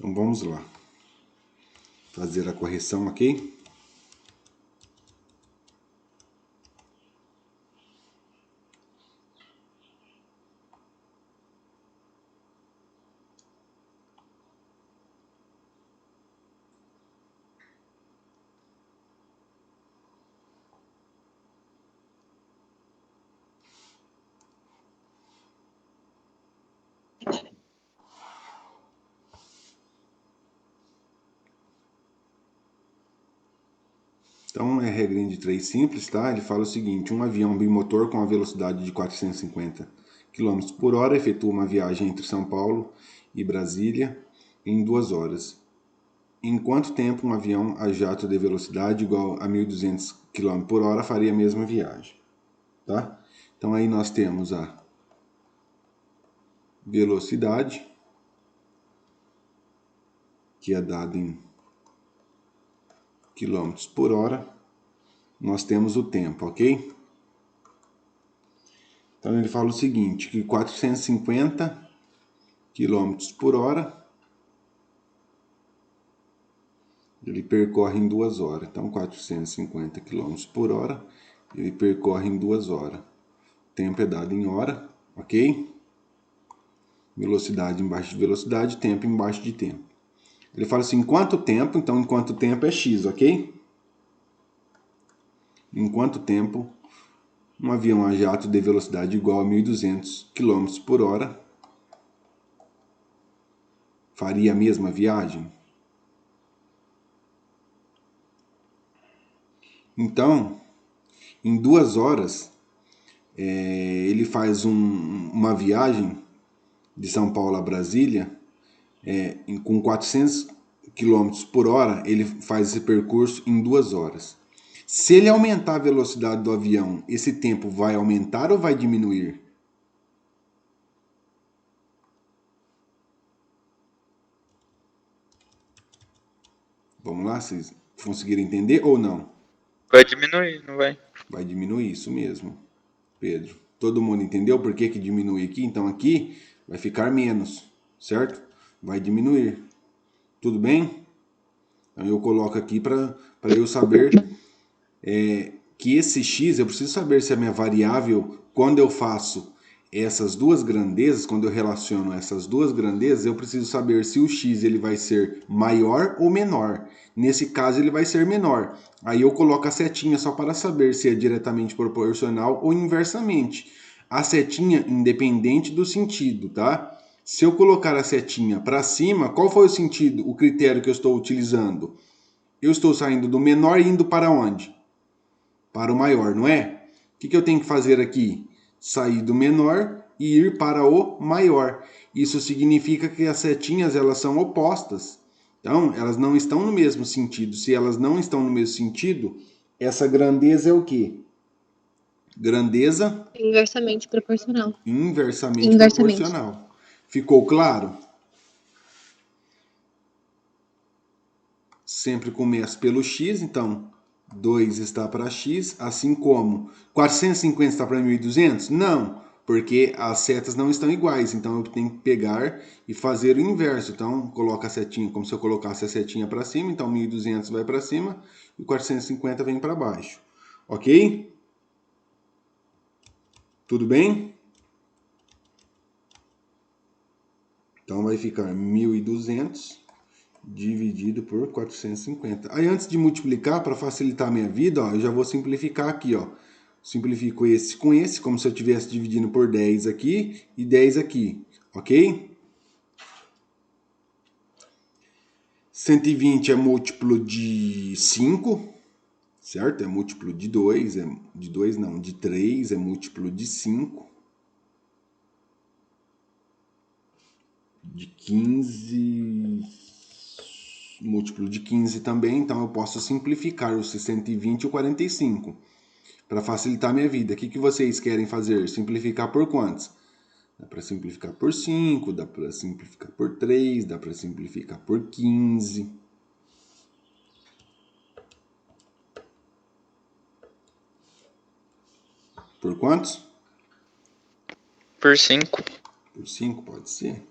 Então vamos lá. Fazer a correção aqui. Então é regrinha de 3 simples, tá? Ele fala o seguinte: um avião bimotor com a velocidade de 450 km por hora efetua uma viagem entre São Paulo e Brasília em 2 horas. Em quanto tempo um avião a jato de velocidade igual a 1.200 km por hora faria a mesma viagem? Tá? Então aí nós temos a velocidade, que é dada em quilômetros por hora. Nós temos o tempo, ok? Então ele fala o seguinte, que 450 km por hora ele percorre em 2 horas. Então 450 km por hora ele percorre em 2 horas. O tempo é dado em hora, ok? Velocidade embaixo de velocidade, tempo embaixo de tempo. Ele fala assim, em quanto tempo? Então em quanto tempo é x, ok? Em quanto tempo um avião a jato de velocidade igual a 1.200 km por hora faria a mesma viagem? Então, em 2 horas, ele faz uma viagem de São Paulo a Brasília, com 400 km por hora, ele faz esse percurso em 2 horas. Se ele aumentar a velocidade do avião, esse tempo vai aumentar ou vai diminuir? Vamos lá, vocês conseguiram entender ou não? Vai diminuir, não vai? Vai diminuir, isso mesmo, Pedro. Todo mundo entendeu por que diminui aqui? Então aqui vai ficar menos, certo? Vai diminuir. Tudo bem? Então eu coloco aqui para eu saber que esse x, eu preciso saber se a minha variável, quando eu faço essas duas grandezas, quando eu relaciono essas duas grandezas, eu preciso saber se o x ele vai ser maior ou menor. Nesse caso ele vai ser menor. Aí eu coloco a setinha só para saber se é diretamente proporcional ou inversamente. A setinha independente do sentido, tá? Se eu colocar a setinha para cima, qual foi o sentido, o critério que eu estou utilizando? Eu estou saindo do menor e indo para onde? Para o maior, não é? O que eu tenho que fazer aqui? Sair do menor e ir para o maior. Isso significa que as setinhas elas são opostas. Então, elas não estão no mesmo sentido. Se elas não estão no mesmo sentido, essa grandeza é o quê? Grandeza Inversamente proporcional. inversamente Inversamente. proporcional. Ficou claro? Sempre começa pelo x, então 2 está para x, assim como 450 está para 1.200? Não, porque as setas não estão iguais, então eu tenho que pegar e fazer o inverso. Então, coloca a setinha como se eu colocasse a setinha para cima, então 1.200 vai para cima e 450 vem para baixo. Ok? Tudo bem? Então vai ficar 1.200 dividido por 450. Aí antes de multiplicar, para facilitar a minha vida, ó, eu já vou simplificar aqui, ó. Simplifico esse com esse, como se eu estivesse dividindo por 10 aqui e 10 aqui, ok? 120 é múltiplo de 5, certo? É múltiplo de 2, de 2 não, de 3, é múltiplo de 5. De 15, múltiplo de 15 também, então eu posso simplificar o 120 e o 45. Para facilitar a minha vida, o que vocês querem fazer? Simplificar por quantos? Dá para simplificar por 5, dá para simplificar por 3, dá para simplificar por 15. Por quantos? Por 5. Por 5 pode ser.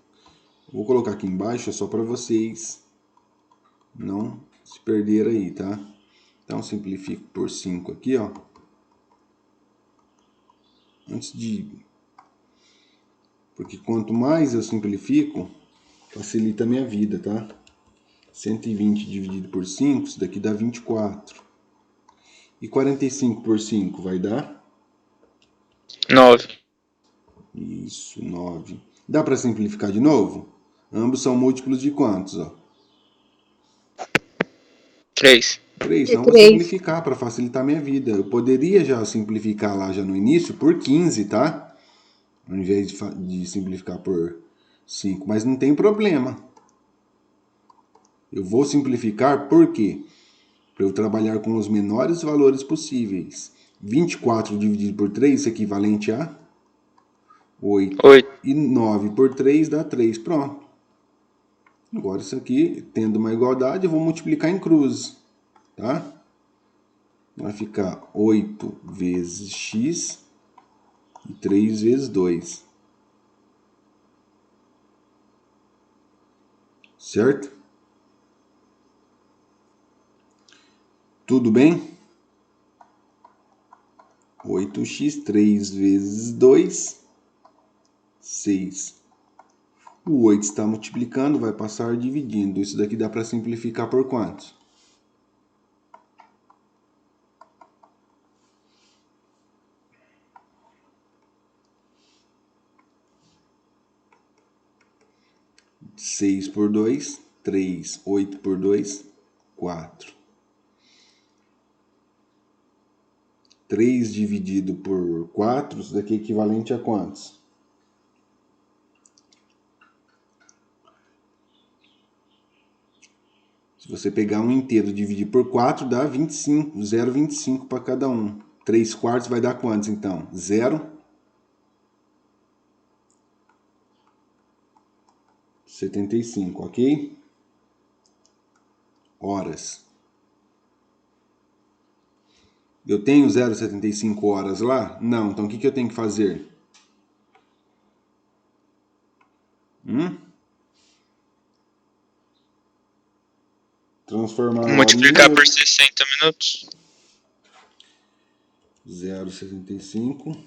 Vou colocar aqui embaixo, é só para vocês não se perderem aí, tá? Então, simplifico por 5 aqui, ó. Porque quanto mais eu simplifico, facilita a minha vida, tá? 120 dividido por 5, isso daqui dá 24. E 45 por 5 vai dar? 9. Isso, 9. Dá para simplificar de novo? Ambos são múltiplos de quantos, ó? 3. 3. De Então, eu vou 3. simplificar para facilitar a minha vida. Eu poderia já simplificar lá já no início por 15, tá? Ao invés de simplificar por 5. Mas não tem problema. Eu vou simplificar por quê? Para eu trabalhar com os menores valores possíveis. 24 dividido por 3 é equivalente a 8. 8. E 9 por 3 dá 3. Pronto. Agora isso aqui, tendo uma igualdade, eu vou multiplicar em cruz. Tá? Vai ficar 8 vezes x e 3 vezes 2. Certo? Tudo bem? 8x, 3 vezes 2, 6. O 8 está multiplicando, vai passar dividindo. Isso daqui dá para simplificar por quantos? Seis por 2, 3. 8 por 2, 4. 3 dividido por 4, isso daqui é equivalente a quantos? Se você pegar um inteiro e dividir por 4, dá 25, 0,25 para cada um. 3 quartos vai dar quantos, então? 0,75, ok? Horas. Eu tenho 0,75 horas lá? Não. Então, o que eu tenho que fazer? Transformar a hora em Multiplicar por minuto. 60 minutos. 0,75.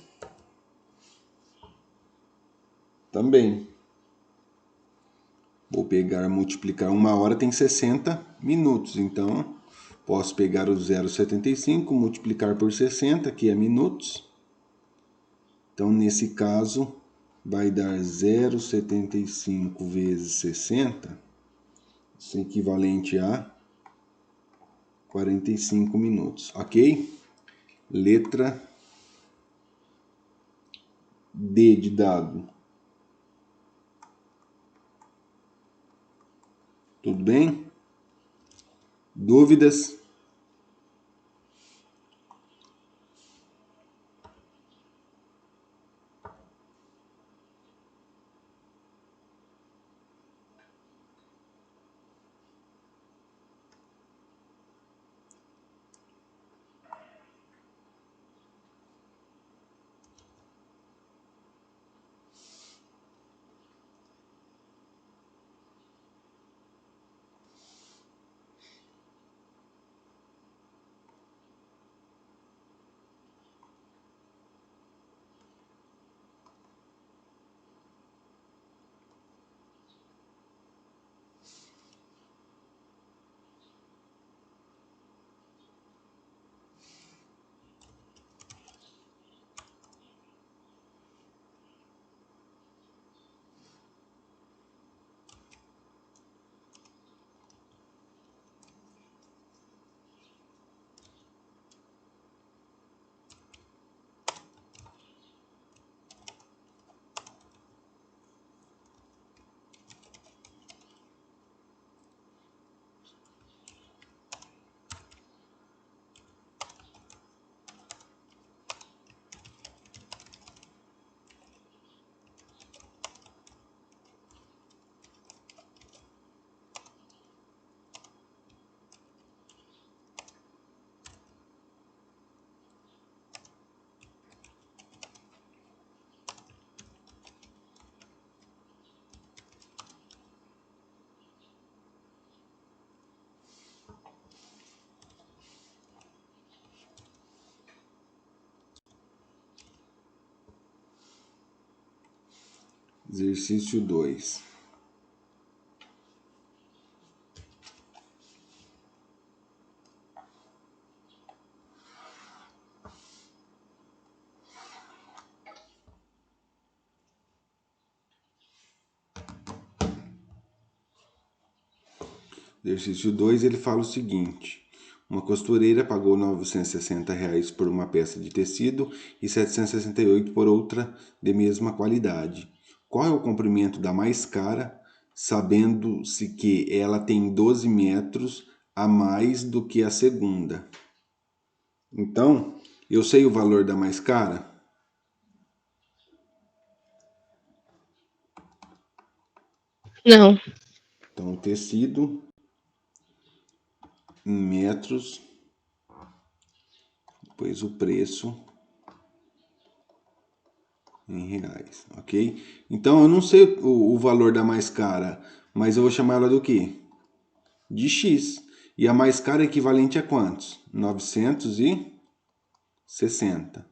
Também. Vou pegar, multiplicar 1 hora tem 60 minutos. Então, posso pegar o 0,75, multiplicar por 60, que é minutos. Então, nesse caso, vai dar 0,75 vezes 60, isso é equivalente a 45 minutos, ok? Letra D de dado. Tudo bem? Dúvidas? Exercício 2. Exercício 2, ele fala o seguinte: uma costureira pagou R$ 960 por uma peça de tecido e 768 por outra de mesma qualidade. Qual é o comprimento da mais cara, sabendo-se que ela tem 12 metros a mais do que a segunda? Então, eu sei o valor da mais cara? Não. Então, o tecido em metros, depois o preço em reais, ok? Então eu não sei o valor da mais cara, mas eu vou chamar ela do quê? De X. E a mais cara é equivalente a quantos? 960.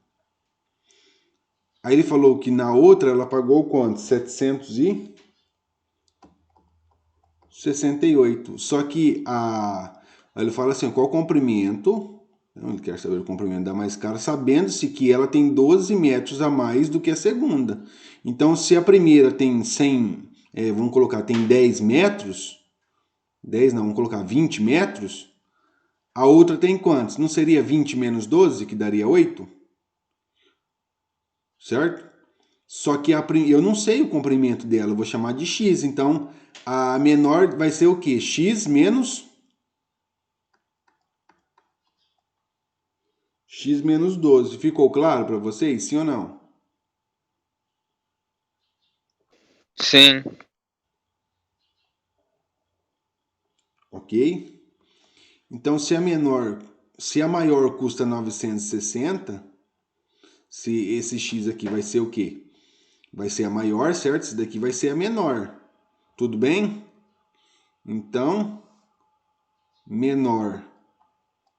Aí ele falou que na outra ela pagou quanto? 768. Só que aí ele fala assim, qual o comprimento? Ele quer saber o comprimento da mais cara, sabendo-se que ela tem 12 metros a mais do que a segunda. Então, se a primeira tem 100, vamos colocar, tem 10 metros, 10 não, vamos colocar 20 metros, a outra tem quantos? Não seria 20 menos 12, que daria 8? Certo? Só que eu não sei o comprimento dela, eu vou chamar de X. Então, a menor vai ser o quê? X menos 12. Ficou claro para vocês? Sim ou não? Sim. Ok? Então, se a maior custa 960, se esse X aqui vai ser o quê? Vai ser a maior, certo? Esse daqui vai ser a menor. Tudo bem? Então, menor,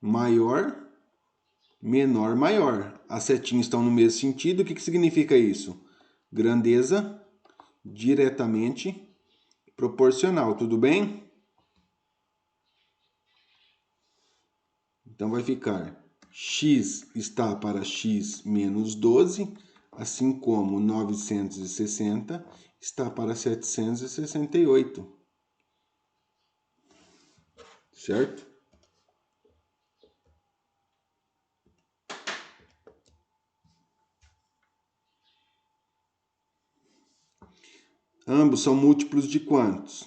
maior, menor, maior. As setinhas estão no mesmo sentido. O que significa isso? Grandeza diretamente proporcional. Tudo bem? Então vai ficar x está para x menos 12, assim como 960 está para 768. Certo? Ambos são múltiplos de quantos?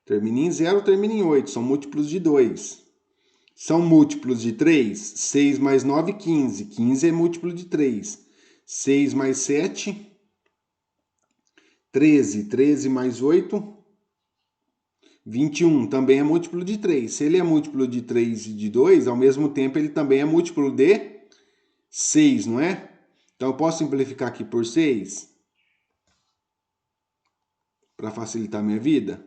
Termina em 0, termina em 8. São múltiplos de 2. São múltiplos de 3? 6 mais 9, 15. 15 é múltiplo de 3. 6 mais 7, 13. 13 mais 8, 21. Também é múltiplo de 3. Se ele é múltiplo de 3 e de 2, ao mesmo tempo ele também é múltiplo de 6, não é? Então eu posso simplificar aqui por 6 para facilitar a minha vida?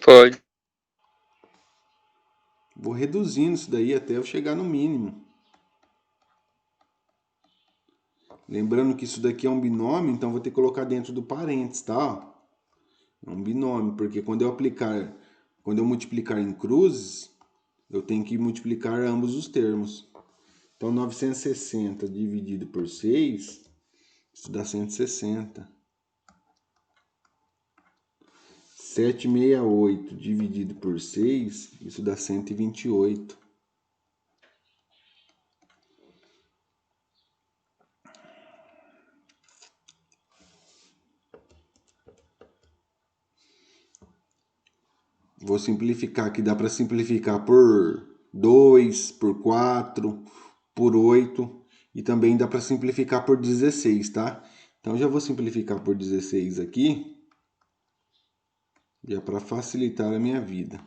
Pode. Vou reduzindo isso daí até eu chegar no mínimo. Lembrando que isso daqui é um binômio, então vou ter que colocar dentro do parênteses, tá? É um binômio, porque quando eu multiplicar em cruzes, eu tenho que multiplicar ambos os termos. Então 960 dividido por 6, isso dá 160. 768 dividido por 6, isso dá 128. Vou simplificar aqui, dá para simplificar por 2, por 4, por 8 e também dá para simplificar por 16, tá? Então já vou simplificar por 16 aqui, já para facilitar a minha vida.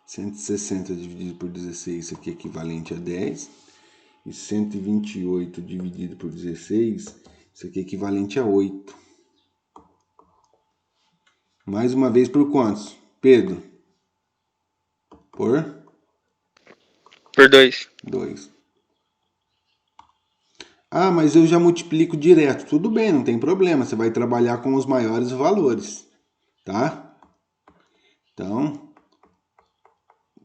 Cento e sessenta dividido por 16, isso aqui é equivalente a 10. E 128 dividido por 16, isso aqui é equivalente a 8. Mais uma vez por quantos? Pedro? Por? Por 2. 2. Ah, mas eu já multiplico direto. Tudo bem, não tem problema. Você vai trabalhar com os maiores valores, tá? Então,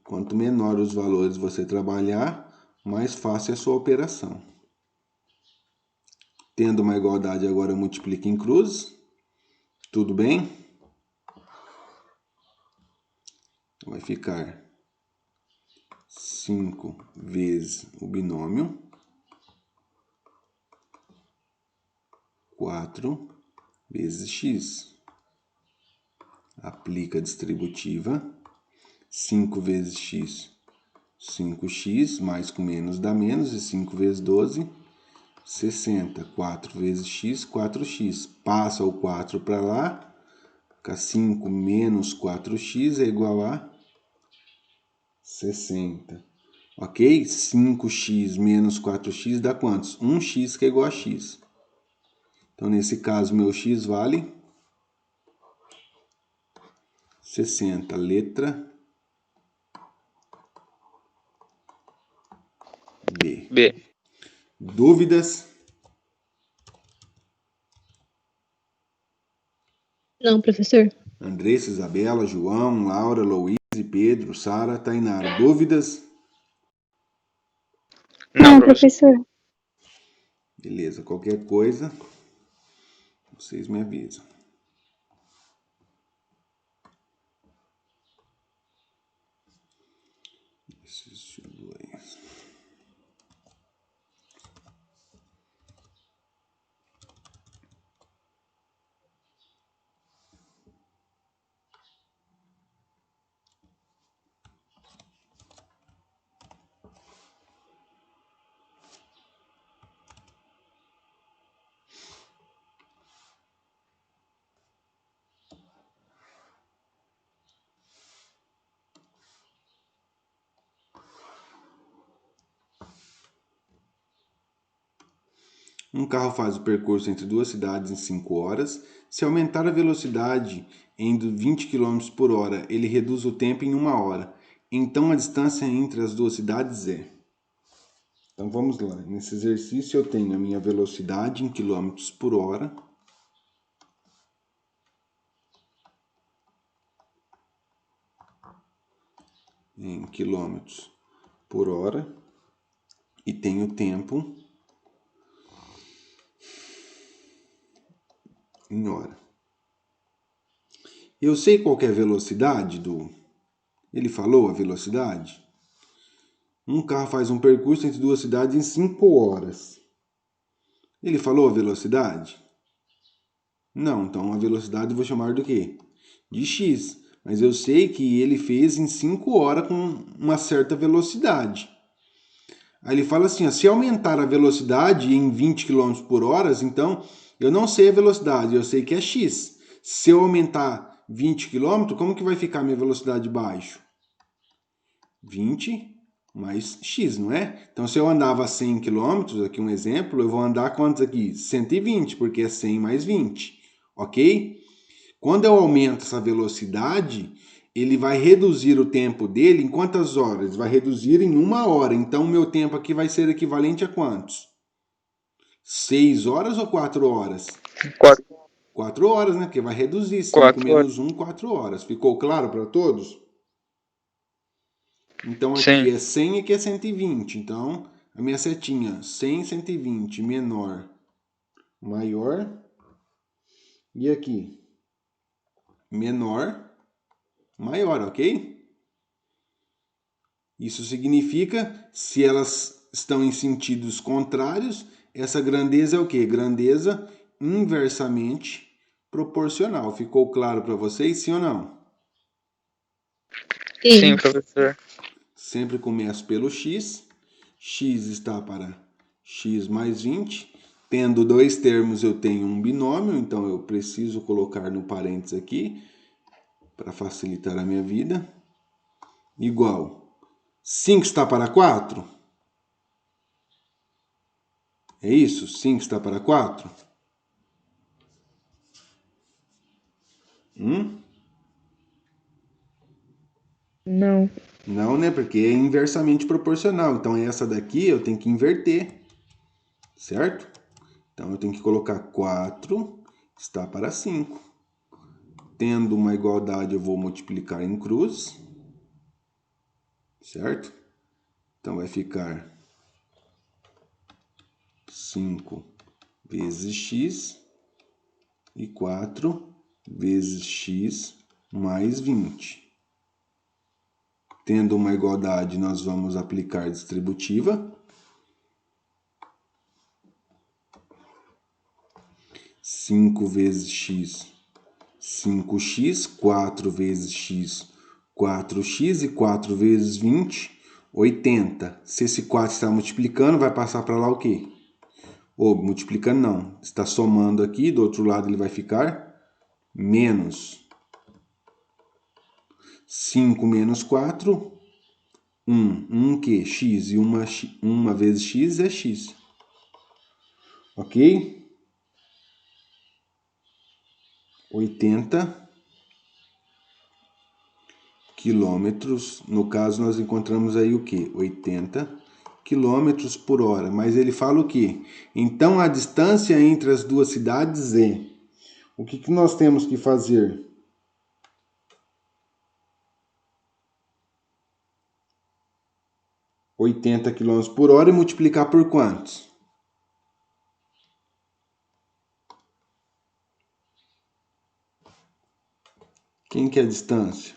quanto menor os valores você trabalhar, mais fácil é a sua operação. Tendo uma igualdade, agora eu multiplico em cruzes. Tudo bem? Vai ficar 5 vezes o binômio, 4 vezes x. Aplica a distributiva. 5 vezes x, 5x, mais com menos dá menos, e 5 vezes 12, 60. 4 vezes x, 4x. Passa o 4 para lá, fica 5 menos 4x é igual a 60. Ok? 5x menos 4x dá quantos? 1x que é igual a x. Então, nesse caso, meu x vale 60. Letra B. B. Dúvidas? Não, professor. Andressa, Isabela, João, Laura, Louise, Pedro, Sara, Tainara. Dúvidas? Não, professor. Beleza, qualquer coisa, vocês me avisam. Exercício 2. Um carro faz o percurso entre duas cidades em 5 horas. Se aumentar a velocidade em 20 km por hora, ele reduz o tempo em 1 hora. Então a distância entre as duas cidades é. Então vamos lá. Nesse exercício eu tenho a minha velocidade em km por hora. Em quilômetros por hora. E tenho o tempo em hora. Eu sei qual que é a velocidade do... Ele falou a velocidade? Um carro faz um percurso entre duas cidades em 5 horas. Ele falou a velocidade? Não, então a velocidade eu vou chamar do quê? De x. Mas eu sei que ele fez em 5 horas com uma certa velocidade. Aí ele fala assim, ó, se aumentar a velocidade em 20 km por hora, então eu não sei a velocidade, eu sei que é x. Se eu aumentar 20 km, como que vai ficar a minha velocidade baixo? 20 mais x, não é? Então, se eu andava 100 km, aqui um exemplo, eu vou andar quantos aqui? 120, porque é 100 mais 20, ok? Quando eu aumento essa velocidade, ele vai reduzir o tempo dele em quantas horas? Vai reduzir em 1 hora. Então, o meu tempo aqui vai ser equivalente a quantos? 6 horas ou 4 horas? 4. 4 horas, né? Porque vai reduzir 5 4 horas. menos 1, 4 horas. Ficou claro para todos? Então, aqui Sim. é 100 e aqui é 120. Então, a minha setinha, 100, 120, menor, maior. E aqui, menor, maior, ok? Isso significa, se elas estão em sentidos contrários, essa grandeza é o quê? Grandeza inversamente proporcional. Ficou claro para vocês, sim ou não? Sim, professor. Sempre começo pelo x. X está para x mais 20. Tendo dois termos, eu tenho um binômio, então eu preciso colocar no parênteses aqui, para facilitar a minha vida. Igual. 5 está para 4? É isso? 5 está para 4? Não. Não, né? Porque é inversamente proporcional. Então, essa daqui eu tenho que inverter, certo? Então, eu tenho que colocar 4 está para 5. Tendo uma igualdade, eu vou multiplicar em cruz, certo? Então, vai ficar 5 vezes x e 4 vezes x mais 20. Tendo uma igualdade, nós vamos aplicar distributiva. 5 vezes x, 5x, 4 vezes x, 4x e 4 vezes 20, 80. Se esse 4 está multiplicando, vai passar para lá o quê? Ou multiplicando não, está somando aqui, do outro lado ele vai ficar menos 5 menos 4, 1. 1 que? X. E 1 vezes x é x. Ok? 80 quilômetros. No caso, nós encontramos aí o que? 80 quilômetros por hora. Mas ele fala o que? Então, a distância entre as duas cidades é... O que nós temos que fazer? ...80 km por hora e multiplicar por quantos? Quem que é a distância?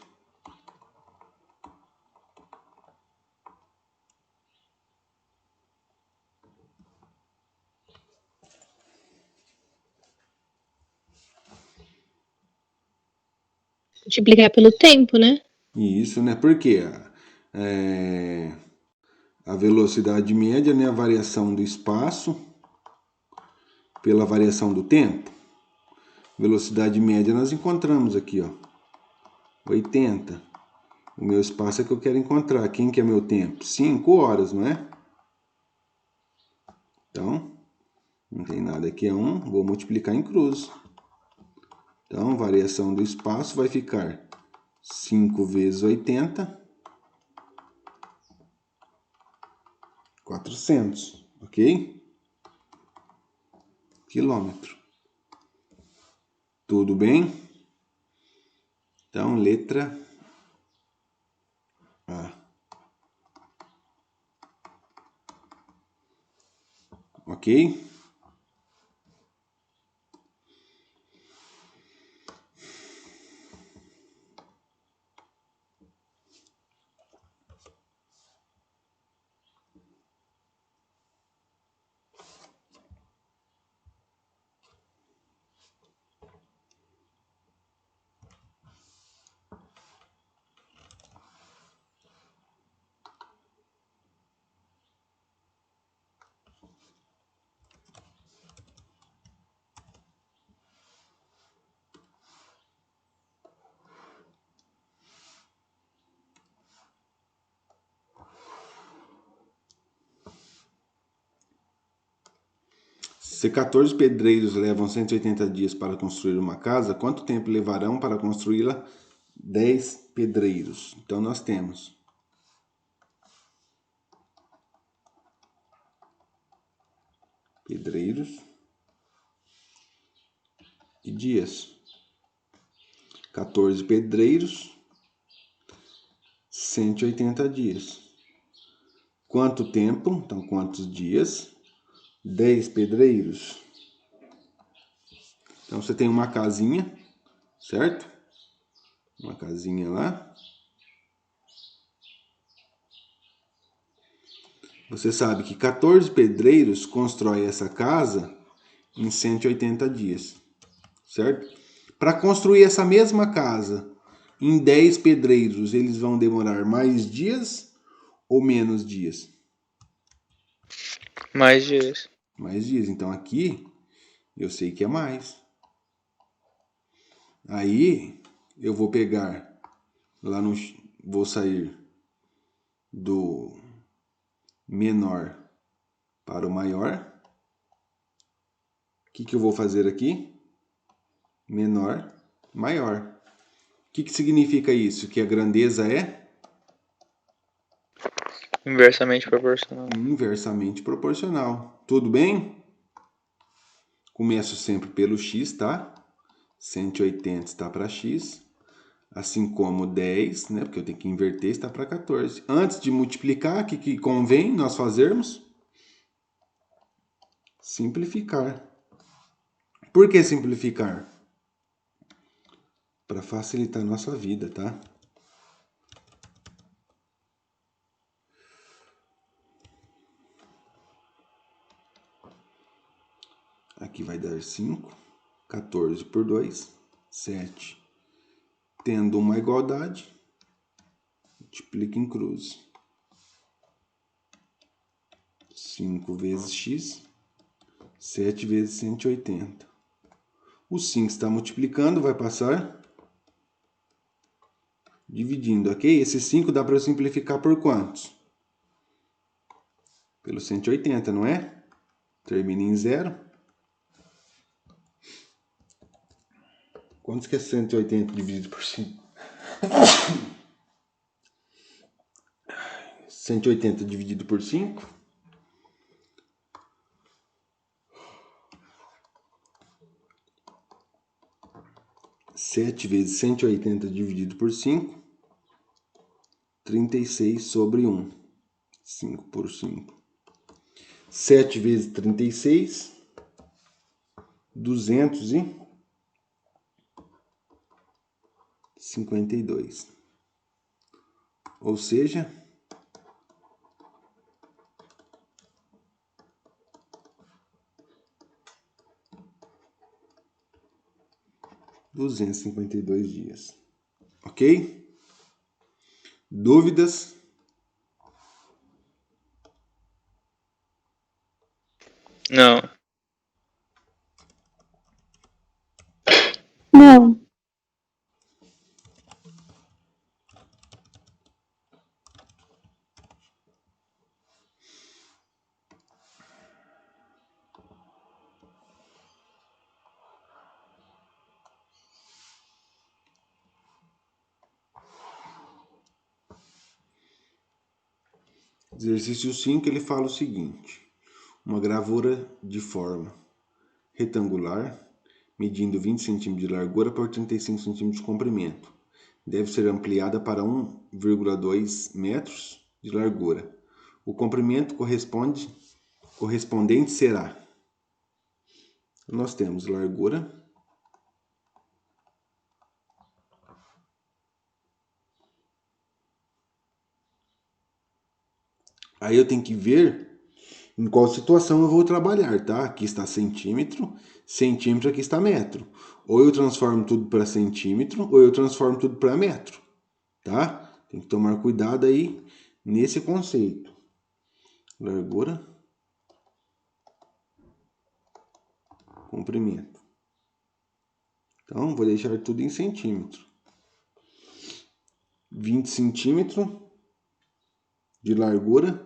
Multiplicar pelo tempo, né? Isso, né? Porque a velocidade média, né? A variação do espaço pela variação do tempo. Velocidade média nós encontramos aqui, ó. 80. O meu espaço é que eu quero encontrar. Quem que é meu tempo? 5 horas, não é? Então, não tem nada aqui, é 1. Vou multiplicar em cruz. Então, variação do espaço vai ficar 5 vezes 80. 400, ok? Quilômetro. Tudo bem? Então, letra A. Ok? Se 14 pedreiros levam 180 dias para construir uma casa, quanto tempo levarão para construí-la 10 pedreiros? Então, nós temos pedreiros e dias. 14 pedreiros, 180 dias. Quanto tempo? Então, quantos dias? 10 pedreiros. Então, você tem uma casinha, certo? Uma casinha lá. Você sabe que 14 pedreiros constroem essa casa em 180 dias, certo? Para construir essa mesma casa em 10 pedreiros, eles vão demorar mais dias ou menos dias? Mais dias. Mais dias. Então aqui eu sei que é mais. Aí eu vou pegar lá no... Vou sair do menor para o maior. O que eu vou fazer aqui? Menor, maior. O que significa isso? Que a grandeza é Inversamente proporcional. Inversamente proporcional. Tudo bem? Começo sempre pelo x, tá? 180 está para x. Assim como 10, né? Porque eu tenho que inverter, está para 14. Antes de multiplicar, o que convém nós fazermos? Simplificar. Por que simplificar? Para facilitar a nossa vida, tá? Aqui vai dar 5. 14 por 2, 7. Tendo uma igualdade, multiplica em cruz. 5 vezes x, 7 vezes 180. O 5 está multiplicando, vai passar dividindo, ok? Esse 5 dá para eu simplificar por quantos? Pelo 180, não é? Termina em 0. Quantos que é 180 dividido por 5? 180 dividido por 5. 7 vezes 180 dividido por 5. 36 sobre 1. 5 por 5. 7 vezes 36. 252. Ou seja, 252 dias. Ok? Dúvidas? Não. Não. Exercício 5, ele fala o seguinte: uma gravura de forma retangular, medindo 20 cm de largura por 35 cm de comprimento, deve ser ampliada para 1,2 metros de largura. O comprimento correspondente será: nós temos largura aí eu tenho que ver em qual situação eu vou trabalhar, tá? Aqui está centímetro, centímetro, aqui está metro. Ou eu transformo tudo para centímetro, ou eu transformo tudo para metro, tá? Tem que tomar cuidado aí nesse conceito. Largura, comprimento. Então, vou deixar tudo em centímetro. 20 centímetros de largura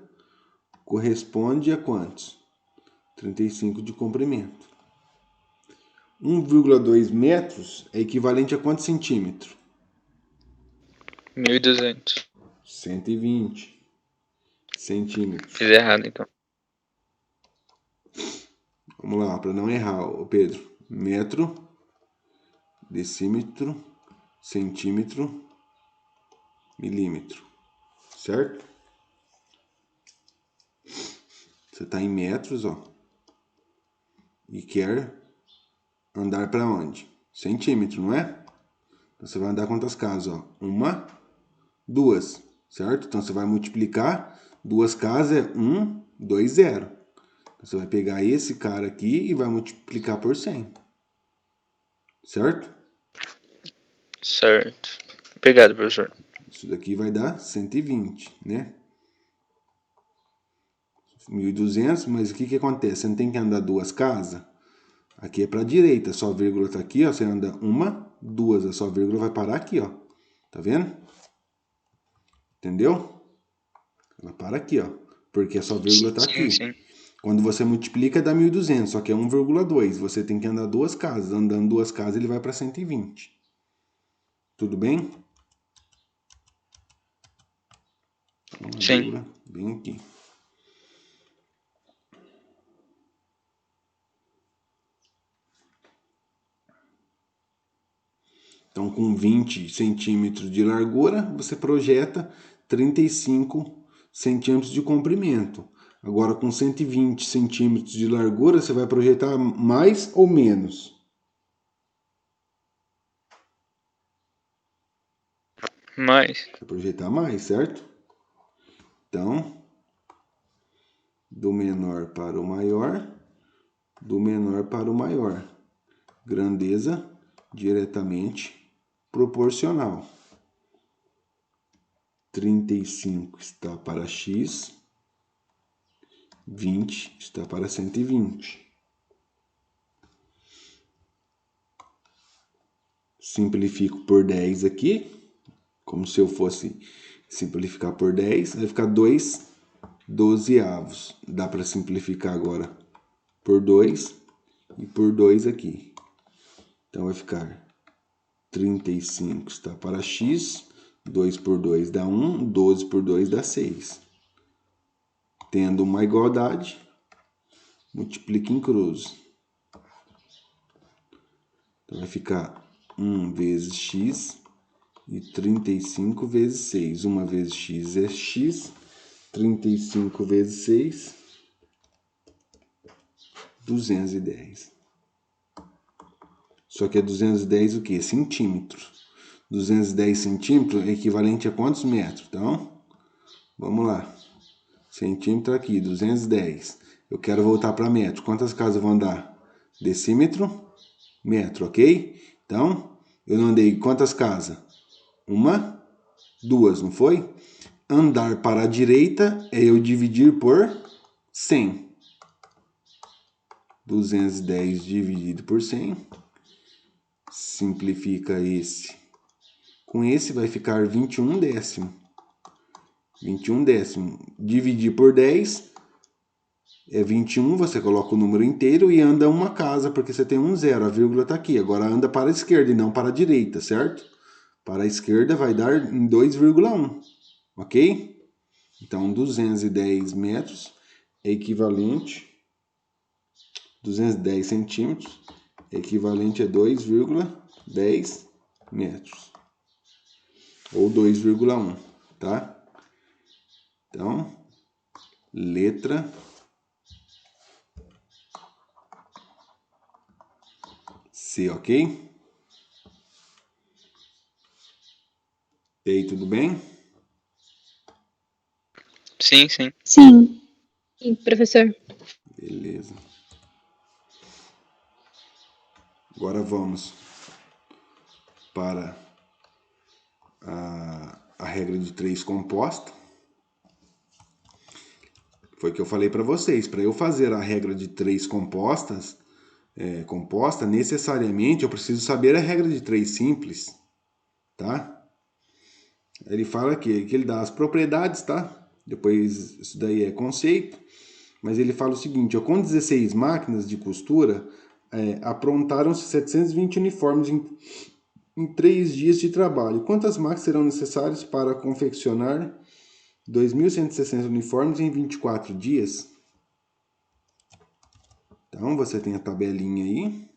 corresponde a quantos? 35 de comprimento. 1,2 metros é equivalente a quantos centímetros? 1.200. 120 centímetros. Fiz errado, então. Vamos lá, para não errar, Pedro. Metro, decímetro, centímetro, milímetro. Certo? Você está em metros, ó. E quer andar para onde? Centímetro, não é? Então você vai andar quantas casas, ó? 1, 2, certo? Então você vai multiplicar, 2 casas é 1, 2, 0. Então você vai pegar esse cara aqui e vai multiplicar por 100. Certo? Certo. Obrigado, professor. Isso daqui vai dar 120, né? 1.200, mas o que acontece? Você não tem que andar 2 casas? Aqui é para a direita, a sua vírgula está aqui, ó. Você anda 1, 2, a sua vírgula vai parar aqui, ó. Tá vendo? Entendeu? Ela para aqui, ó. Porque a sua vírgula está aqui. Sim. Quando você multiplica, dá 1.200, só que é 1,2. Você tem que andar 2 casas. Andando 2 casas, ele vai para 120. Tudo bem? Uma Sim. vírgula bem aqui. Então, com 20 centímetros de largura, você projeta 35 centímetros de comprimento. Agora, com 120 centímetros de largura, você vai projetar mais ou menos? Mais. Vai projetar mais, certo? Então, do menor para o maior, do menor para o maior. Grandeza diretamente proporcional. 35 está para x, 20 está para 120. Simplifico por 10 aqui, como se eu fosse simplificar por 10, vai ficar 2 dozeavos. Dá para simplificar agora por 2 e por 2 aqui. Então vai ficar 35 está para x, 2 por 2 dá 1, 12 por 2 dá 6. Tendo uma igualdade, multiplica em cruz. Então vai ficar 1 vezes x e 35 vezes 6. 1 vezes x é x, 35 vezes 6, 210. Só que é 210 o quê? Centímetros. 210 centímetros é equivalente a quantos metros? Então, vamos lá. Centímetro aqui, 210. Eu quero voltar para metro. Quantas casas vão dar? Decímetro, metro, ok? Então, eu não andei quantas casas? Uma, duas, não foi? Andar para a direita é eu dividir por 100. 210 dividido por 100. Simplifica esse. Com esse vai ficar 21 décimo. 21 décimo. Dividir por 10 é 21. Você coloca o número inteiro e anda uma casa, porque você tem um zero. A vírgula está aqui. Agora anda para a esquerda e não para a direita, certo? Para a esquerda vai dar em 2,1. Ok? Então, 210 metros é equivalente... 210 centímetros é equivalente a 2,10 metros. Ou 2,1, tá? Então, letra C, ok? E aí, tudo bem? Sim, sim. Sim. Sim, professor. Beleza. Agora vamos para a regra de 3 composta. Foi o que eu falei para vocês. Para eu fazer a regra de 3 composta, necessariamente eu preciso saber a regra de 3 simples, tá? Ele fala que ele dá as propriedades, tá? Depois isso daí é conceito. Mas ele fala o seguinte, ó, com 16 máquinas de costura, aprontaram-se 720 uniformes em 3 dias de trabalho. Quantas máquinas serão necessárias para confeccionar 2.160 uniformes em 24 dias? Então, você tem a tabelinha aí.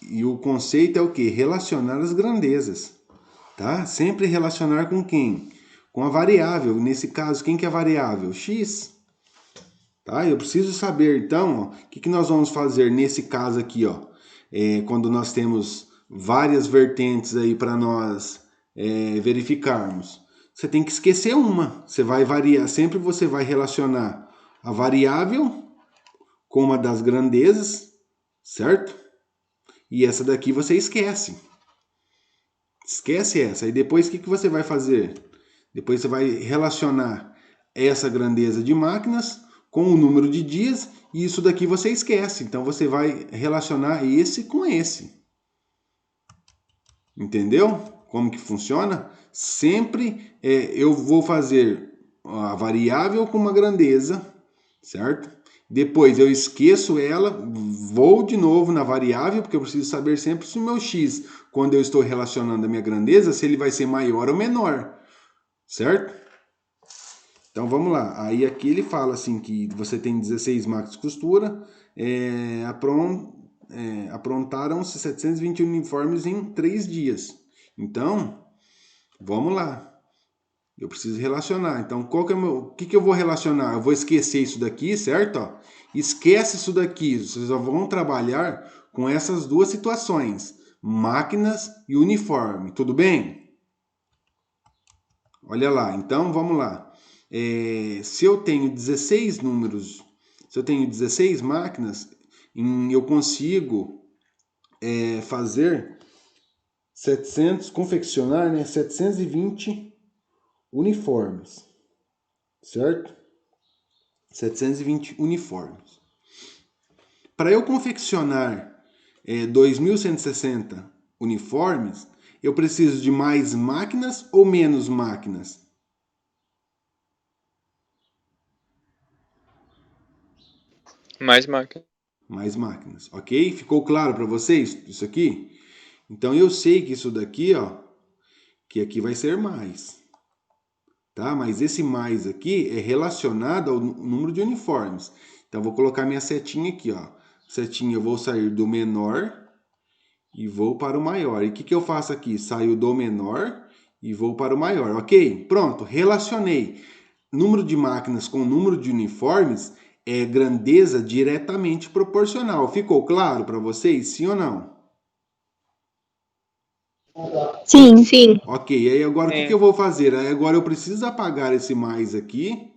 E o conceito é o quê? Relacionar as grandezas. Tá? Sempre relacionar com quem? Com a variável. Nesse caso, quem que é a variável? X. Tá? Eu preciso saber, então, o que nós vamos fazer nesse caso aqui, ó. Quando nós temos várias vertentes aí para nós verificarmos. Você tem que esquecer uma. Você vai variar, sempre você vai relacionar a variável com uma das grandezas, certo? E essa daqui você esquece. Esquece essa. E depois o que você vai fazer? Depois você vai relacionar essa grandeza de máquinas com o número de dias e isso daqui você esquece. Então você vai relacionar esse com esse. Entendeu? Como que funciona? Sempre eu vou fazer a variável com uma grandeza, certo? Depois eu esqueço ela, vou de novo na variável, porque eu preciso saber sempre se o meu x, quando eu estou relacionando a minha grandeza, se ele vai ser maior ou menor, certo? Então vamos lá. Aí aqui ele fala assim que você tem 16 máquinas de costura, aprontaram-se 720 uniformes em 3 dias. Então, vamos lá. Eu preciso relacionar. Então, o que eu vou relacionar? Eu vou esquecer isso daqui, certo? Ó, esquece isso daqui. Vocês só vão trabalhar com essas duas situações: máquinas e uniforme. Tudo bem? Olha lá. Então, vamos lá. Se eu tenho 16 números, se eu tenho 16 máquinas, eu consigo fazer 700, confeccionar, né, 720 uniformes, certo? 720 uniformes. Para eu confeccionar 2.160 uniformes, eu preciso de mais máquinas ou menos máquinas? Mais máquina. Mais máquinas, ok? Ficou claro para vocês isso aqui? Então eu sei que isso daqui, ó, que aqui vai ser mais, tá? Mas esse mais aqui é relacionado ao número de uniformes. Então eu vou colocar minha setinha aqui, ó. Setinha, eu vou sair do menor e vou para o maior. E o que eu faço aqui? Saio do menor e vou para o maior, ok? Pronto, relacionei número de máquinas com número de uniformes é grandeza diretamente proporcional. Ficou claro para vocês, sim ou não? Sim. Sim. Ok, aí agora o que eu vou fazer? Aí agora eu preciso apagar esse mais aqui,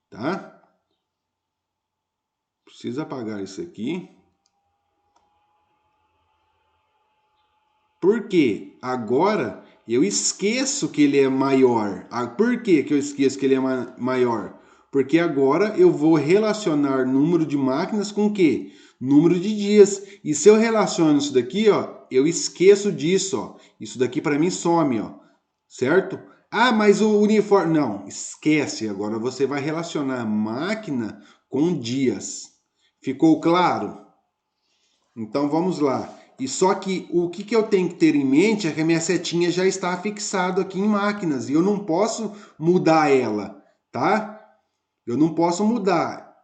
tá? Preciso apagar isso aqui. Por quê? Agora eu esqueço que ele é maior. Por que eu esqueço que ele é maior? Porque agora eu vou relacionar número de máquinas com o quê? Número de dias. E se eu relaciono isso daqui, ó, eu esqueço disso, ó. Isso daqui para mim some, ó. Certo? Ah, mas o uniforme... Não, esquece. Agora você vai relacionar máquina com dias. Ficou claro? Então vamos lá. E só que o que eu tenho que ter em mente é que a minha setinha já está fixada aqui em máquinas e eu não posso mudar ela, tá? Eu não posso mudar.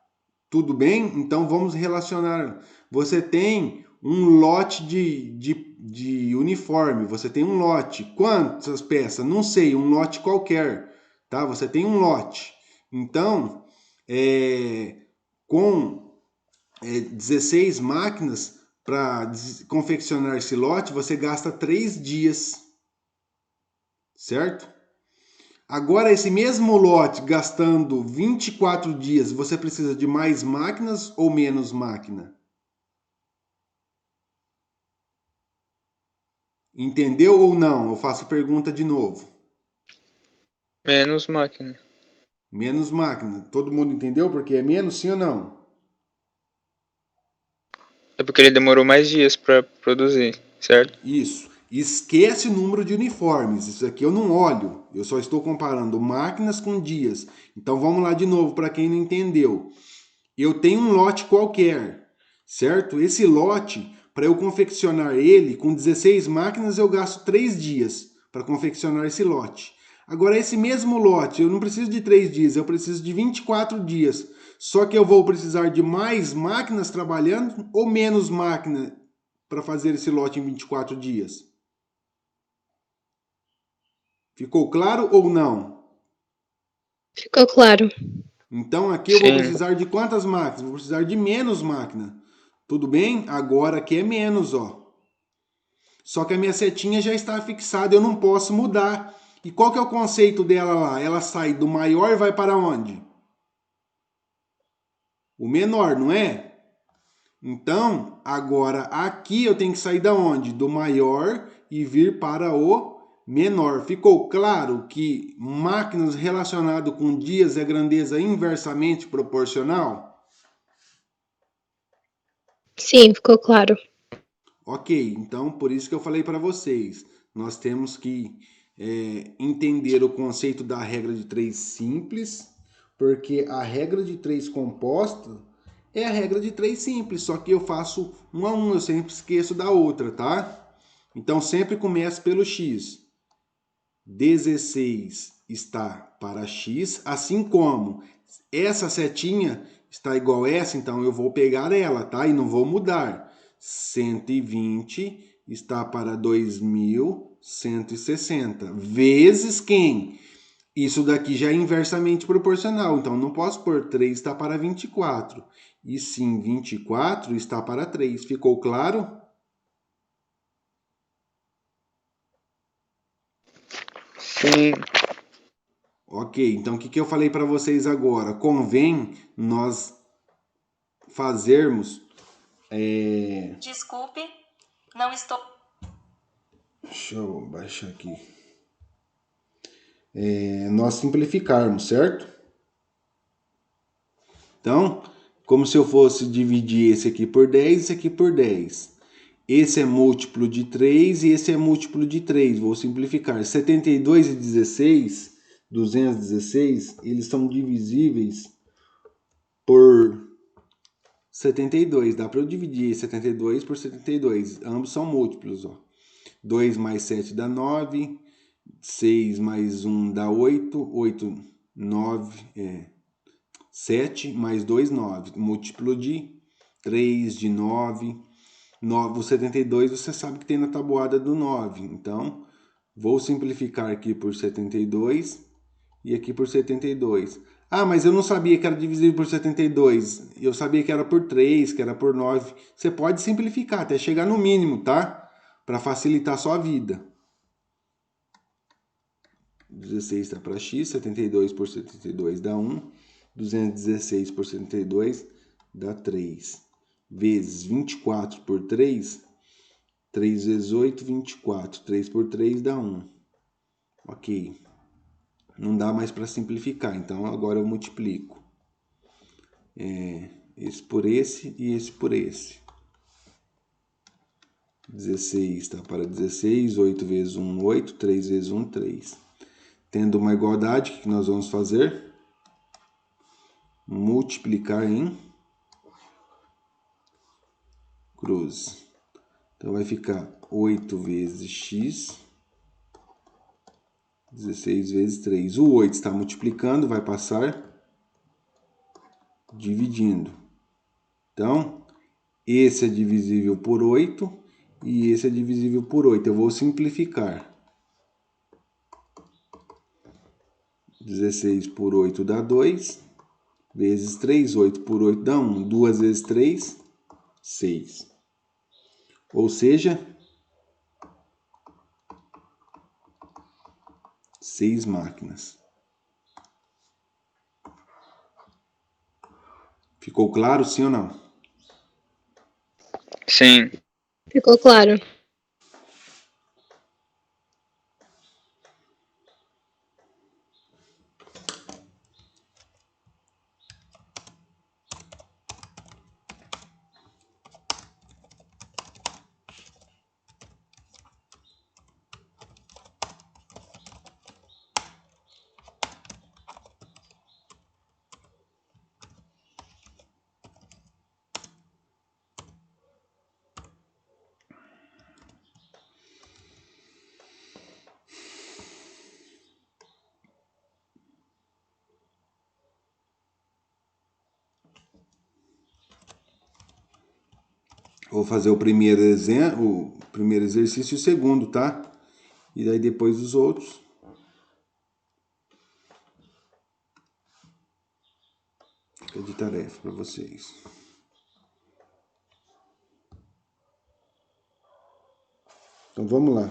Tudo bem? Então vamos relacionar. Você tem um lote de uniforme, você tem um lote. Quantas peças? Não sei, um lote qualquer, tá? Você tem um lote. Então, com 16 máquinas para confeccionar esse lote, você gasta 3 dias, certo? Agora, esse mesmo lote, gastando 24 dias, você precisa de mais máquinas ou menos máquina? Entendeu ou não? Eu faço pergunta de novo. Menos máquina. Menos máquina. Todo mundo entendeu porque é menos, sim ou não? É porque ele demorou mais dias para produzir, certo? Isso. Esquece o número de uniformes. Isso aqui eu não olho. Eu só estou comparando máquinas com dias. Então vamos lá de novo para quem não entendeu. Eu tenho um lote qualquer, certo? Esse lote, para eu confeccionar ele com 16 máquinas, eu gasto 3 dias para confeccionar esse lote. Agora, esse mesmo lote, eu não preciso de 3 dias, eu preciso de 24 dias. Só que eu vou precisar de mais máquinas trabalhando ou menos máquinas para fazer esse lote em 24 dias? Ficou claro ou não? Ficou claro. Então aqui eu vou Sim. precisar de quantas máquinas? Vou precisar de menos máquina. Tudo bem? Agora aqui é menos, ó. Só que a minha setinha já está fixada, eu não posso mudar. E qual que é o conceito dela lá? Ela sai do maior e vai para onde? O menor, não é? Então, agora aqui eu tenho que sair da onde? Do maior e vir para o menor. Ficou claro que máquinas relacionado com dias é grandeza inversamente proporcional? Sim, ficou claro. Ok, então por isso que eu falei para vocês, nós temos que entender o conceito da regra de três simples, porque a regra de três composta É a regra de 3 simples, só que eu faço 1 a 1, eu sempre esqueço da outra, tá? Então sempre começo pelo x. 16 está para x, assim como essa setinha está igual a essa, então eu vou pegar ela, tá? E não vou mudar. 120 está para 2160. Vezes quem? Isso daqui já é inversamente proporcional, então não posso pôr 3 está para 24. E sim, 24 está para 3. Ficou claro? Sim. Ok, então o que eu falei para vocês agora? Convém nós fazermos. Desculpe, não estou. Deixa eu baixar aqui. Nós simplificarmos, certo? Então, como se eu fosse dividir esse aqui por 10, esse aqui por 10. Esse é múltiplo de 3 e esse é múltiplo de 3. Vou simplificar. 72 e 16, 216, eles são divisíveis por 72. Dá para eu dividir 72 por 72. Ambos são múltiplos. Ó. 2 mais 7 dá 9. 6 mais 1 dá 8. 8, 9, 7 mais 2, 9. Múltiplo de 3, de 9. O 72 você sabe que tem na tabuada do 9. Então, vou simplificar aqui por 72 e aqui por 72. Ah, mas eu não sabia que era divisível por 72. Eu sabia que era por 3, que era por 9. Você pode simplificar até chegar no mínimo, tá? Para facilitar a sua vida. 16 está para x, 72 por 72 dá 1. 216 por 72 dá 3. Vezes 24 por 3, 3 vezes 8, 24. 3 por 3 dá 1. Ok. Não dá mais para simplificar, então agora eu multiplico. Esse por esse e esse por esse. 16 está para 16, 8 vezes 1, 8, 3 vezes 1, 3. Tendo uma igualdade, o que nós vamos fazer? Multiplicar em cruz. Então vai ficar 8 vezes x, 16 vezes 3. O 8 está multiplicando, vai passar dividindo. Então, esse é divisível por 8 e esse é divisível por 8. Eu vou simplificar. 16 por 8 dá 2, vezes 3. 8 por 8 dá 1. 2 vezes 3, 6. Ou seja, 6 máquinas. Ficou claro, sim ou não? Sim. Ficou claro. Vou fazer o primeiro exercício e o segundo, tá? E daí depois os outros. Fica de tarefa para vocês. Então vamos lá.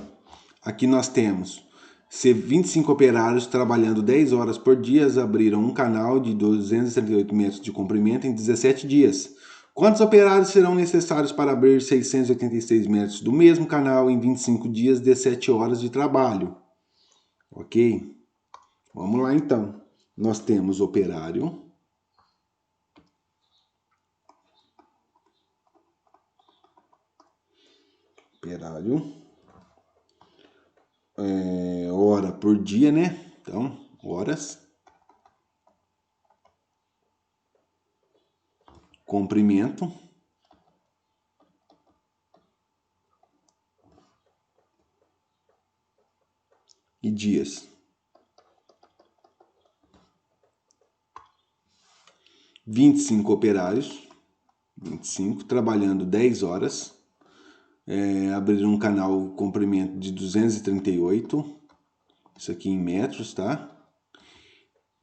Aqui nós temos 25 operários trabalhando 10 horas por dia abriram um canal de 238 metros de comprimento em 17 dias. Quantos operários serão necessários para abrir 686 metros do mesmo canal em 25 dias de 7 horas de trabalho? Ok? Vamos lá então. Nós temos operário. Hora por dia, né? Então, horas. comprimento, e dias. 25 operários, 25, trabalhando 10 horas, abriram um canal comprimento de 238, isso aqui em metros, tá?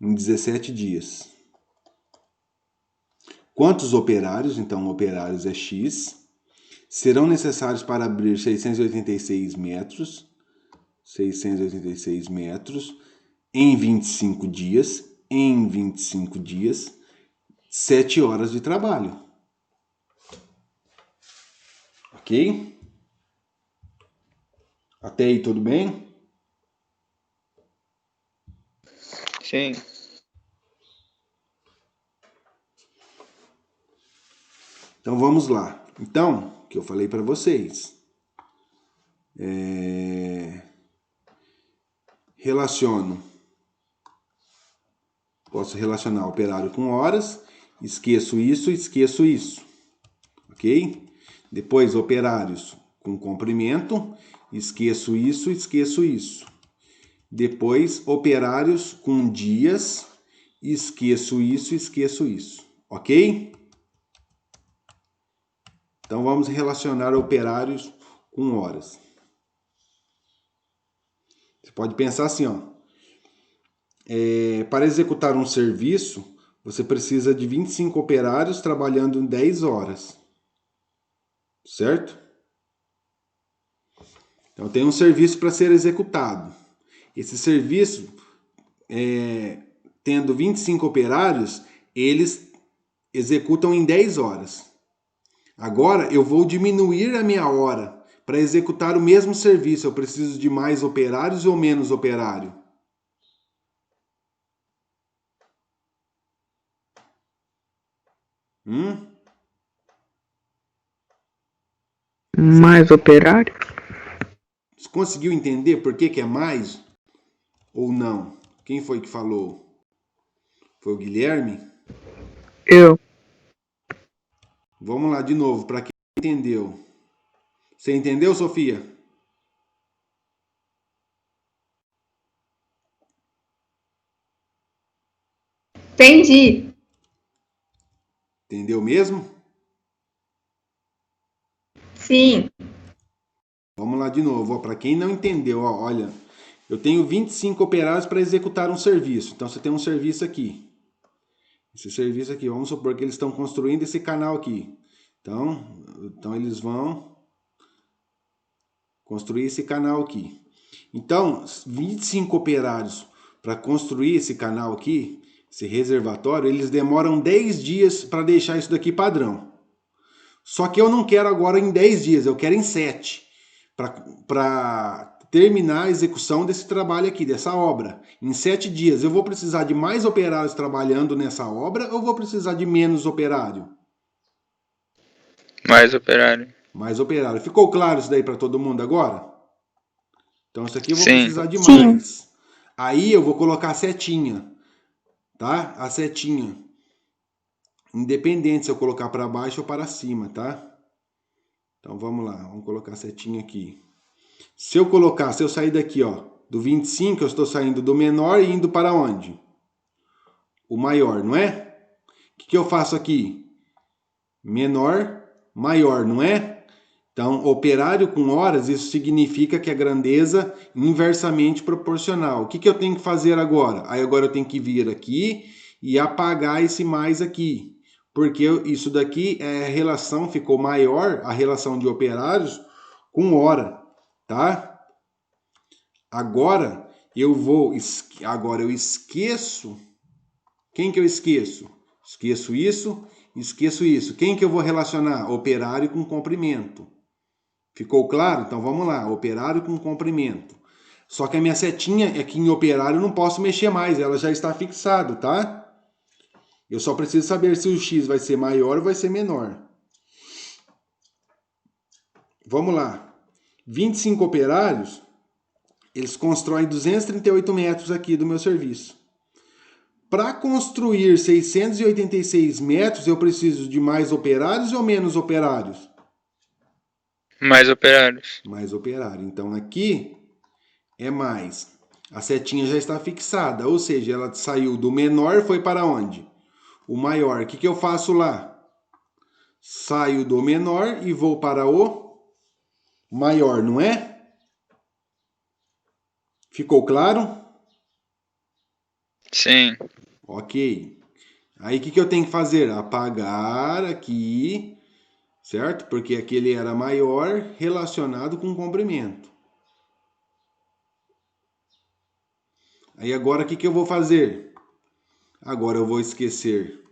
Em 17 dias. Quantos operários, então operários é X, serão necessários para abrir 686 metros, 686 metros, em 25 dias, 7 horas de trabalho. Ok? Até aí tudo bem? Sim. Então vamos lá. Então, o que eu falei para vocês. Posso relacionar operário com horas, esqueço isso, ok? Depois operários com comprimento, esqueço isso. Depois operários com dias, esqueço isso, ok? Então vamos relacionar operários com horas. Você pode pensar assim, ó. Para executar um serviço, você precisa de 25 operários trabalhando em 10 horas. Certo? Então tem um serviço para ser executado. Esse serviço, tendo 25 operários, eles executam em 10 horas. Agora eu vou diminuir a minha hora. Para executar o mesmo serviço, eu preciso de mais operários ou menos operário? Mais operário? Você conseguiu entender por que é mais ou não? Quem foi que falou? Foi o Guilherme? Eu. Vamos lá de novo, para quem entendeu. Você entendeu, Sofia? Entendi. Entendeu mesmo? Sim. Vamos lá de novo. Para quem não entendeu, ó, olha, eu tenho 25 operários para executar um serviço. Então você tem um serviço aqui. Esse serviço aqui, vamos supor que eles estão construindo esse canal aqui. Então eles vão construir esse canal aqui. Então, 25 operários para construir esse canal aqui, esse reservatório, eles demoram 10 dias para deixar isso daqui padrão. Só que eu não quero agora em 10 dias, eu quero em 7. Para terminar a execução desse trabalho aqui, dessa obra. Em 7 dias, eu vou precisar de mais operários trabalhando nessa obra ou vou precisar de menos operário? Mais operário. Mais operário. Ficou claro isso daí para todo mundo agora? Então isso aqui eu vou Sim. precisar de mais. Aí eu vou colocar a setinha, tá? A setinha. Independente se eu colocar para baixo ou para cima, tá? Então vamos lá, vamos colocar a setinha aqui. Se eu sair daqui, ó, do 25, eu estou saindo do menor e indo para onde? O maior, não é? O que eu faço aqui? Menor, maior, não é? Então, operário com horas, isso significa que a grandeza é inversamente proporcional. O que eu tenho que fazer agora? Aí agora eu tenho que vir aqui e apagar esse mais aqui. Porque isso daqui, a relação ficou maior, a relação de operários com hora, tá? Agora eu esqueço. Quem que eu esqueço? Esqueço isso. Quem que eu vou relacionar? Operário com comprimento. Ficou claro? Então vamos lá, operário com comprimento. Só que a minha setinha aqui em operário eu não posso mexer mais, ela já está fixado, tá? Eu só preciso saber se o X vai ser maior ou vai ser menor. Vamos lá. 25 operários, eles constroem 238 metros aqui do meu serviço. para construir 686 metros, eu preciso de mais operários ou menos operários? Mais operários. Mais operário. Então aqui é mais. A setinha já está fixada, ou seja, ela saiu do menor, foi para onde? O maior. O que que eu faço lá? Saio do menor e vou para o maior, não é? Ficou claro? Sim. Ok. Aí o que que eu tenho que fazer? Apagar aqui, certo? Porque aquele era maior relacionado com comprimento. Aí agora o que que eu vou fazer? Agora eu vou esquecer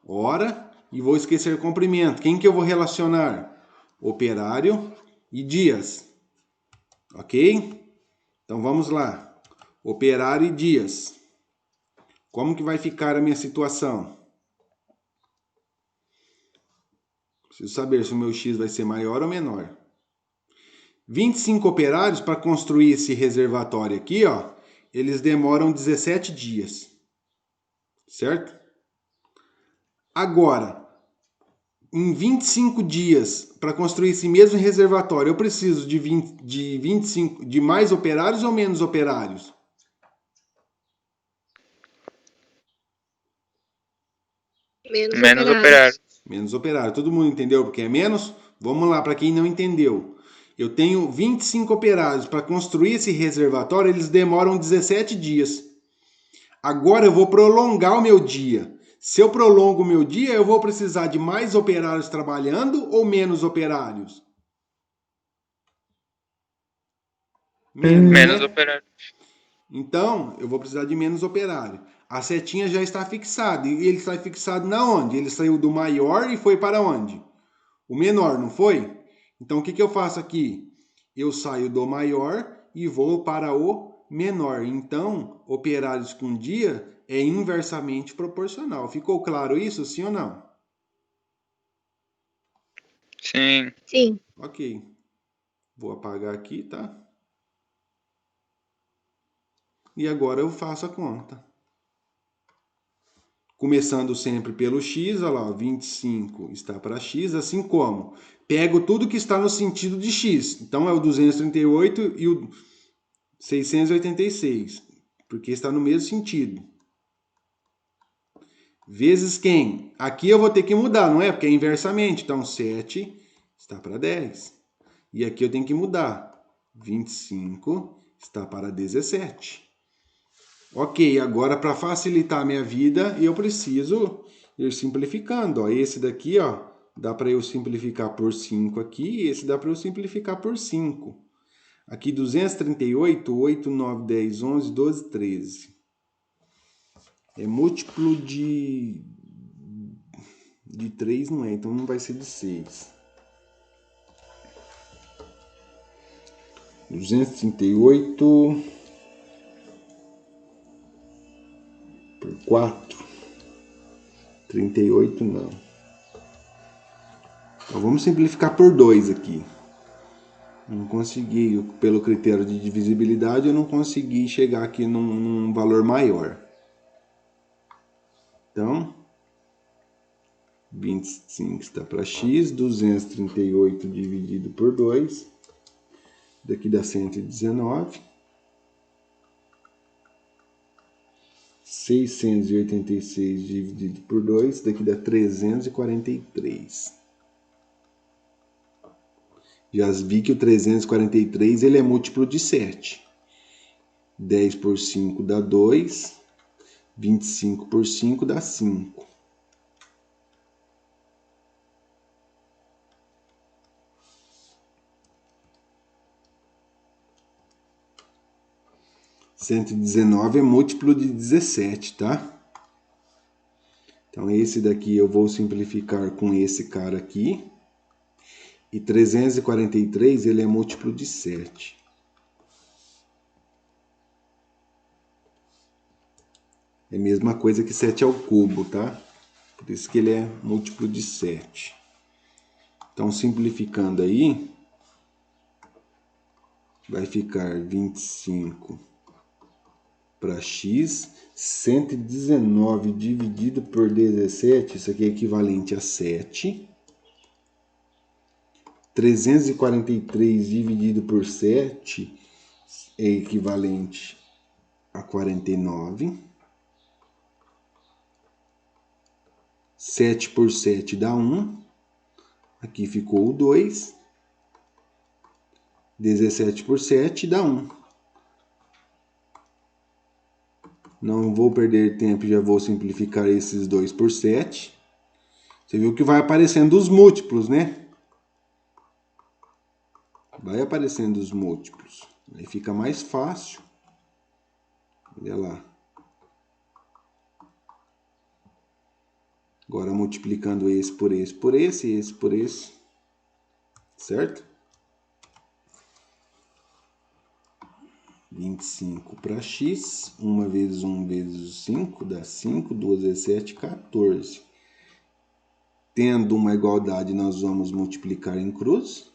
hora e vou esquecer comprimento. Quem que eu vou relacionar? Operário e dias. Ok? Então vamos lá. Operário e dias. Como que vai ficar a minha situação? Preciso saber se o meu X vai ser maior ou menor. 25 operários para construir esse reservatório aqui, ó, eles demoram 17 dias. Certo? Agora, em 25 dias, para construir esse mesmo reservatório, eu preciso de 25 de mais operários ou menos operários? Menos Menos operários. operários. Menos operário. Todo mundo entendeu porque é menos? Vamos lá, para quem não entendeu. Eu tenho 25 operários para construir esse reservatório, eles demoram 17 dias. Agora eu vou prolongar o meu dia. Se eu prolongo o meu dia, eu vou precisar de mais operários trabalhando ou menos operários? Menos, Menos né? operários. Então, eu vou precisar de menos operário. A setinha já está fixada. E ele está fixado na onde? Ele saiu do maior e foi para onde? O menor, não foi? Então, o que que eu faço aqui? Eu saio do maior e vou para o menor. Então, operários com dia é inversamente proporcional. Ficou claro isso, sim ou não? Sim. Sim. Ok. Vou apagar aqui, tá? E agora eu faço a conta. Começando sempre pelo x, olha lá, 25 está para x, assim como pego tudo que está no sentido de x. Então é o 238 e o 686, porque está no mesmo sentido. Vezes quem? Aqui eu vou ter que mudar, não é? Porque é inversamente. Então 7 está para 10. E aqui eu tenho que mudar. 25 está para 17. Ok, agora para facilitar a minha vida, eu preciso ir simplificando. Ó. Esse daqui, ó, dá para eu simplificar por 5 aqui, e esse dá para eu simplificar por 5. Aqui 238, 8, 9, 10, 11, 12, 13. É múltiplo de 3, não é, então não vai ser de 6. 238 por 4. 38 não. Então vamos simplificar por 2 aqui. Não consegui, pelo critério de divisibilidade, eu não consegui chegar aqui num valor maior. Então, 25 está para x, 238 dividido por 2, daqui dá 119. 686 dividido por 2, daqui dá 343. Já vi que o 343 ele é múltiplo de 7. 10 por 5 dá 2. 25 por 5 dá 5. Cento e 19 é múltiplo de 17, tá? Então esse daqui eu vou simplificar com esse cara aqui. E 343 ele é múltiplo de 7. É a mesma coisa que 7 ao cubo, tá? Por isso que ele é múltiplo de 7. Então, simplificando aí, vai ficar 25 para x. 119 dividido por 17, isso aqui é equivalente a 7. 343 dividido por 7 é equivalente a 49. 7 por 7 dá 1. Aqui ficou o 2. 17 por 7 dá 1. Não vou perder tempo, já vou simplificar esses 2 por 7. Você viu que vai aparecendo os múltiplos, né? Vai aparecendo os múltiplos. Aí fica mais fácil. Olha lá. Agora multiplicando esse por esse por esse, esse por esse. Certo? 25 para x, 1 vezes 1 vezes 5 dá 5, 2 vezes 7, 14. Tendo uma igualdade, nós vamos multiplicar em cruz.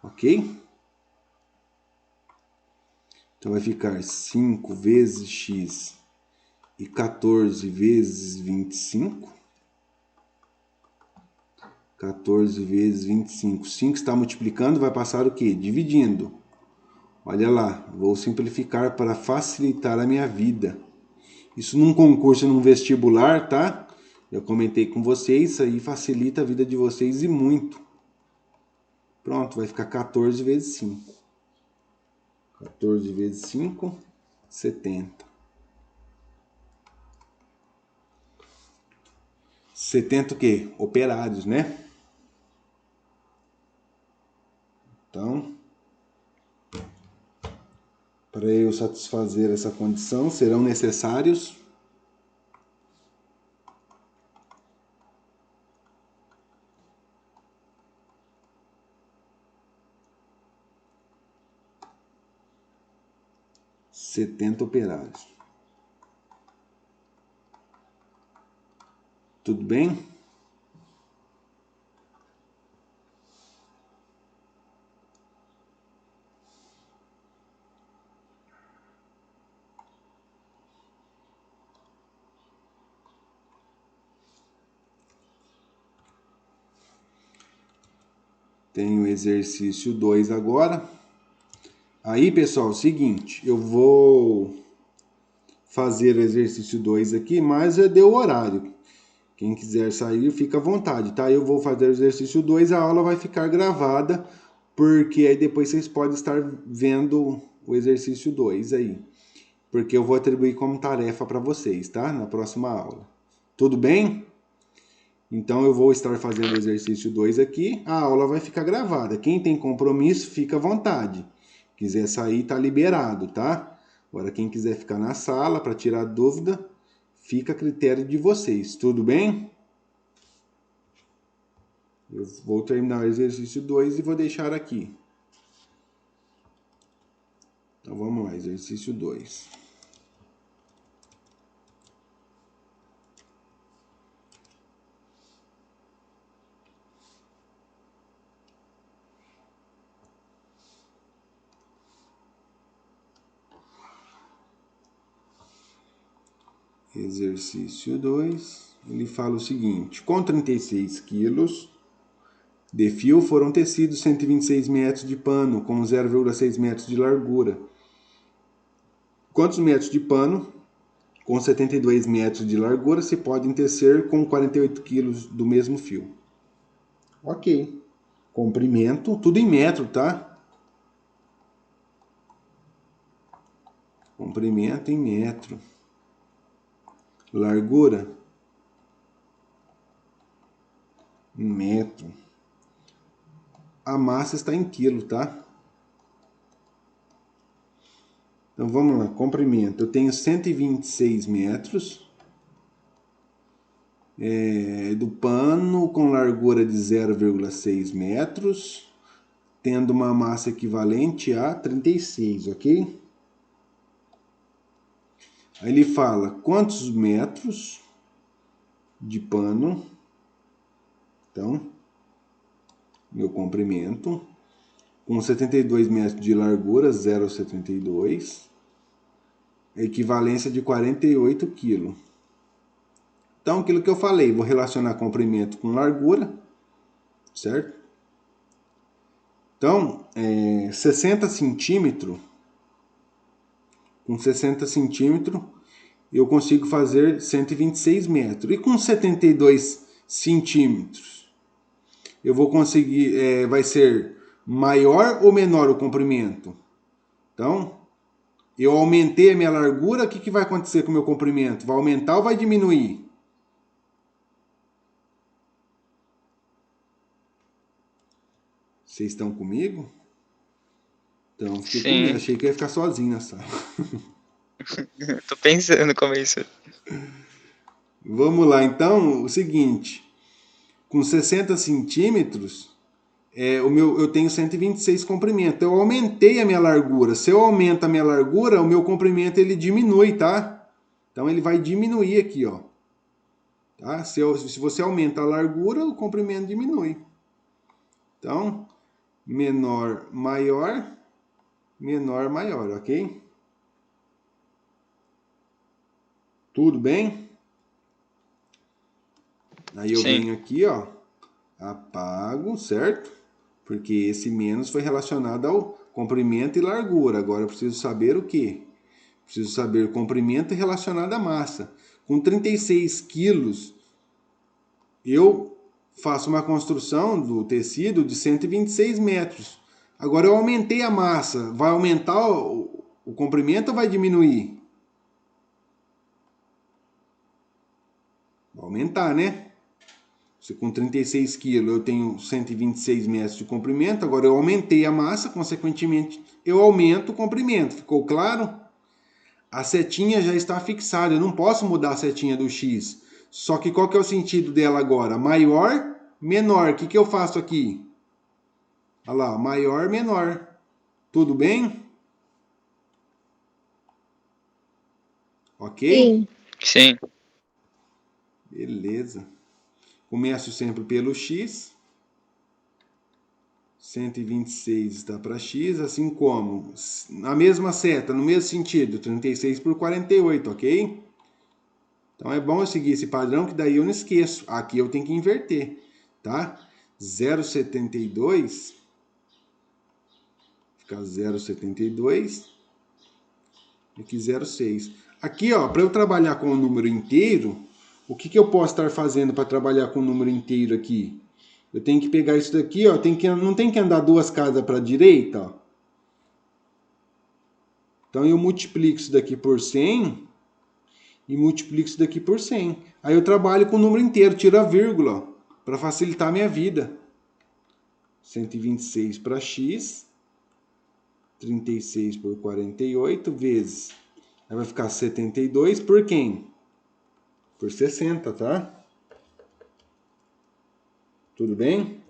Ok? Então vai ficar 5 vezes x e 14 vezes 25. 14 vezes 25. 5 está multiplicando, vai passar o quê? Dividindo. Olha lá, vou simplificar para facilitar a minha vida. Isso num concurso, num vestibular, tá? Eu comentei com vocês, isso aí facilita a vida de vocês e muito. Pronto, vai ficar 14 vezes 5. 14 vezes 5, 70. 70 o quê? Operários, né? Então, para eu satisfazer essa condição, serão necessários 70 operários. Tudo bem? Tem o exercício 2 agora. Aí, pessoal, seguinte, eu vou fazer o exercício 2 aqui, mas já deu o horário. Quem quiser sair, fica à vontade, tá? Eu vou fazer o exercício 2, a aula vai ficar gravada, porque aí depois vocês podem estar vendo o exercício 2 aí. Porque eu vou atribuir como tarefa para vocês, tá? Na próxima aula. Tudo bem? Então eu vou estar fazendo o exercício 2 aqui, a aula vai ficar gravada. Quem tem compromisso, fica à vontade. Quiser sair, tá liberado, tá? Agora quem quiser ficar na sala para tirar dúvida, fica a critério de vocês, tudo bem? Eu vou terminar o exercício 2 e vou deixar aqui. Então vamos lá, exercício 2. Exercício 2, ele fala o seguinte: com 36 quilos de fio foram tecidos 126 metros de pano com 0,6 metros de largura. Quantos metros de pano com 72 metros de largura se podem tecer com 48 quilos do mesmo fio? Ok. Comprimento, tudo em metro, tá? Comprimento em metro. Largura em metro. A massa está em quilo, tá? Então vamos lá, comprimento. Eu tenho 126 metros do pano com largura de 0,6 metros, tendo uma massa equivalente a 36, ok? Aí ele fala quantos metros de pano, então, meu comprimento, com 72 metros de largura, 0,72, equivalência de 48 kg. Então, aquilo que eu falei, vou relacionar comprimento com largura, certo? Então, 60 centímetros, com 60 centímetros, eu consigo fazer 126 metros. E com 72 centímetros, eu vou conseguir, vai ser maior ou menor o comprimento? Então, eu aumentei a minha largura, o que vai acontecer com o meu comprimento? Vai aumentar ou vai diminuir? Vocês estão comigo? Então, fiquei com medo. Sim. Achei que eu ia ficar sozinho na sala. Tô pensando como é isso. Vamos lá, então, o seguinte. Com 60 centímetros, eu tenho 126 comprimento. Eu aumentei a minha largura. Se eu aumento a minha largura, o meu comprimento ele diminui, tá? Então, ele vai diminuir aqui, ó. Tá? Se você aumenta a largura, o comprimento diminui. Então, menor, maior, menor, maior, ok? Tudo bem? Aí eu Sim. venho aqui, ó, apago, certo? Porque esse menos foi relacionado ao comprimento e largura. Agora eu preciso saber o quê? Preciso saber comprimento relacionado à massa. Com 36 quilos, eu faço uma construção do tecido de 126 metros. Agora eu aumentei a massa. Vai aumentar o comprimento ou vai diminuir? Vai aumentar, né? Se com 36 quilos eu tenho 126 metros de comprimento, agora eu aumentei a massa, consequentemente eu aumento o comprimento. Ficou claro? A setinha já está fixada, eu não posso mudar a setinha do X. Só que qual que é o sentido dela agora? Maior, menor. O que eu faço aqui? Olha lá, maior, menor. Tudo bem? Ok? Sim. Sim. Beleza. Começo sempre pelo X. 126 está para X, assim como a mesma seta, no mesmo sentido, 36 por 48, ok? Então é bom eu seguir esse padrão, que daí eu não esqueço. Aqui eu tenho que inverter, tá? 0,72 fica 0,72 e aqui 0,6. Aqui, ó, para eu trabalhar com o número inteiro, o que eu posso estar fazendo para trabalhar com o número inteiro aqui? Eu tenho que pegar isso daqui, ó, não tem que andar duas casas para a direita, ó. Então eu multiplico isso daqui por 100 e multiplico isso daqui por 100. Aí eu trabalho com o número inteiro, tiro a vírgula, para facilitar a minha vida. 126 para x, 36 por 48 vezes. Aí vai ficar 72 por quem? Por 60, tá? Tudo bem?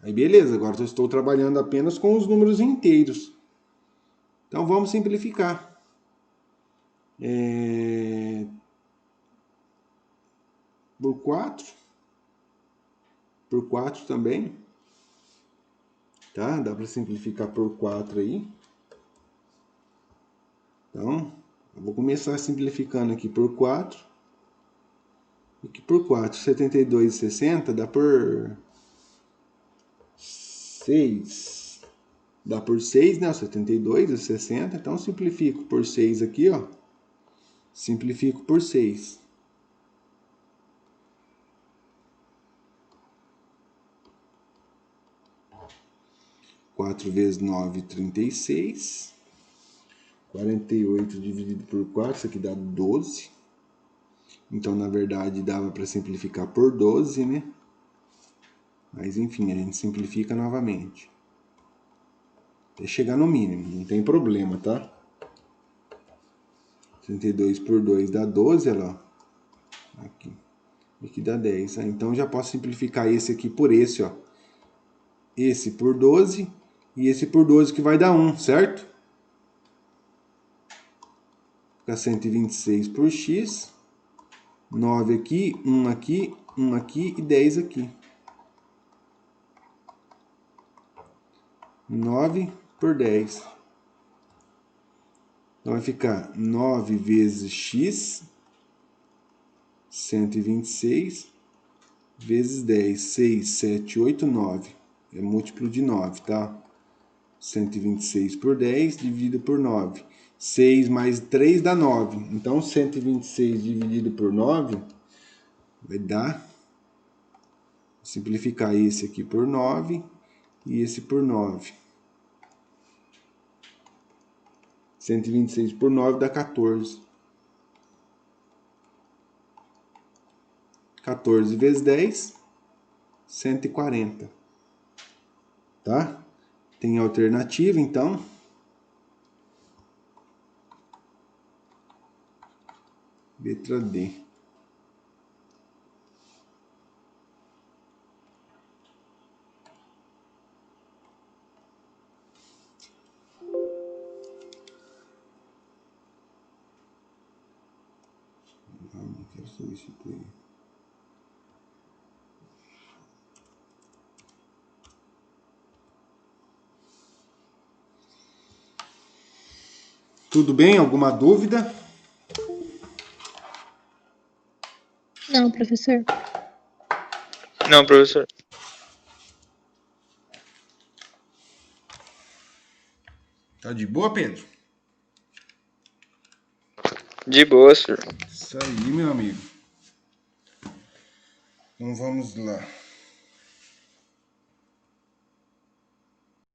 Aí beleza, agora eu estou trabalhando apenas com os números inteiros. Então vamos simplificar. Por 4. Por 4 também. Tá? Dá para simplificar por 4 aí. Então, eu vou começar simplificando aqui por 4. Aqui por 4, 72 e 60 dá por 6. Dá por 6, né? 72 e 60. Então, simplifico por 6 aqui, ó. Simplifico por 6. 4 vezes 9, 36. 48 dividido por 4, isso aqui dá 12. Então, na verdade, dava para simplificar por 12, né? Mas, enfim, a gente simplifica novamente. Até chegar no mínimo, não tem problema, tá? 32 por 2 dá 12, olha lá. Aqui. Aqui dá 10. Então, já posso simplificar esse aqui por esse, ó. Esse por 12 e esse por 12 que vai dar 1, certo? Fica 126 por x. 9 aqui, 1 aqui, 1 aqui e 10 aqui. 9 por 10. Então vai ficar 9 vezes x, 126, vezes 10. 6, 7, 8, 9. É múltiplo de 9, tá? 126 por 10 dividido por 9. 6 mais 3 dá 9. Então, 126 dividido por 9 vai dar... Vou simplificar esse aqui por 9 e esse por 9. 126 por 9 dá 14. 14 vezes 10, 140. Tá? Tem alternativa, então. Letra D. Não quero substituir. Tudo bem? Alguma dúvida? Não, professor. Não, professor. Tá de boa, Pedro? De boa, senhor. Isso aí, meu amigo. Então vamos lá.